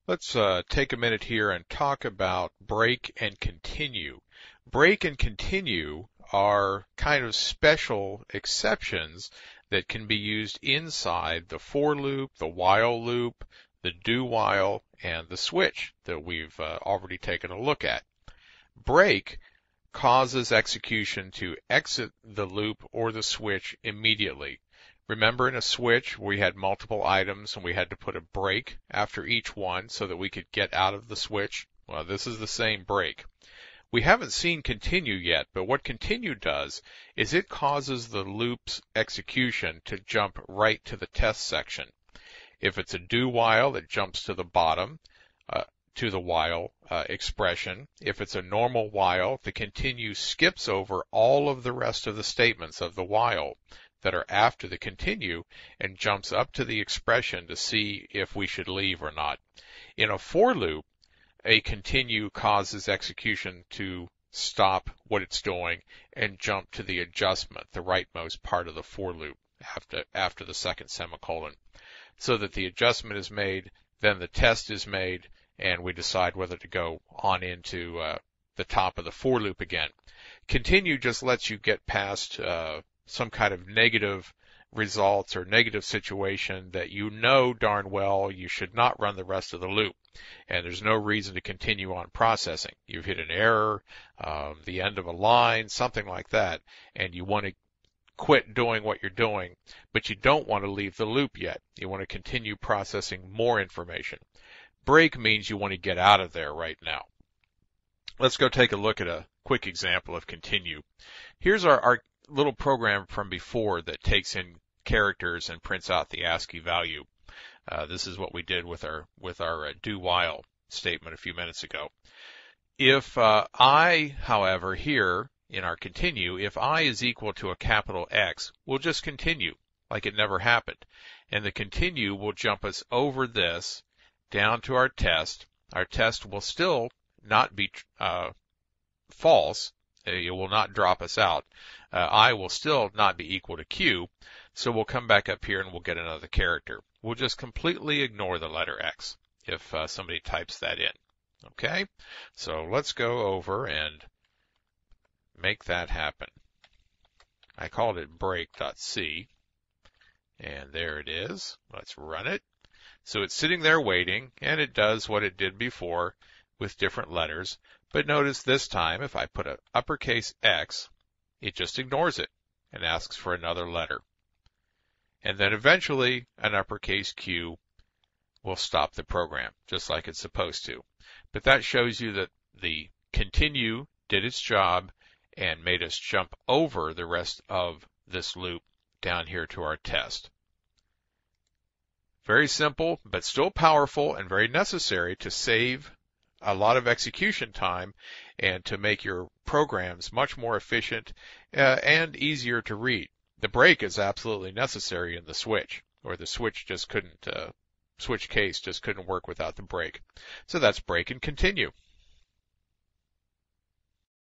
Let's take a minute here and talk about break and continue. Break and continue are kind of special exceptions that can be used inside the for loop, the while loop, the do while, and the switch that we've already taken a look at. Break causes execution to exit the loop or the switch immediately. Remember in a switch we had multiple items and we had to put a break after each one so that we could get out of the switch? Well, this is the same break. We haven't seen continue yet, but what continue does is it causes the loop's execution to jump right to the test section. If it's a do while, it jumps to the bottom, to the while expression. If it's a normal while, the continue skips over all of the rest of the statements of the while that are after the continue and jumps up to the expression to see if we should leave or not. In a for loop, a continue causes execution to stop what it's doing and jump to the adjustment, the rightmost part of the for loop after the second semicolon, so that the adjustment is made, then the test is made, and we decide whether to go on into the top of the for loop again. Continue just lets you get past some kind of negative results or negative situation that you know darn well you should not run the rest of the loop. And there's no reason to continue on processing. You've hit an error, the end of a line, something like that, and you want to quit doing what you're doing, but you don't want to leave the loop yet. You want to continue processing more information. Break means you want to get out of there right now. Let's go take a look at a quick example of continue. Here's our little program from before that takes in characters and prints out the ASCII value. This is what we did with our do while statement a few minutes ago. If I, however, here in our continue, if I is equal to a capital X, we'll just continue like it never happened. And the continue will jump us over this down to our test. Our test will still not be false. It will not drop us out. I will still not be equal to Q, so we'll come back up here and we'll get another character. We'll just completely ignore the letter X if somebody types that in. Okay? So let's go over and make that happen. I called it break.c, and there it is. Let's run it. So it's sitting there waiting, and it does what it did before with different letters. But notice this time, if I put an uppercase X, it just ignores it and asks for another letter. And then eventually, an uppercase Q will stop the program, just like it's supposed to. But that shows you that the continue did its job and made us jump over the rest of this loop down here to our test. Very simple, but still powerful and very necessary to save a lot of execution time and to make your programs much more efficient and easier to read. The break is absolutely necessary in the switch, or the switch just couldn't, switch case just couldn't work without the break. So that's break and continue.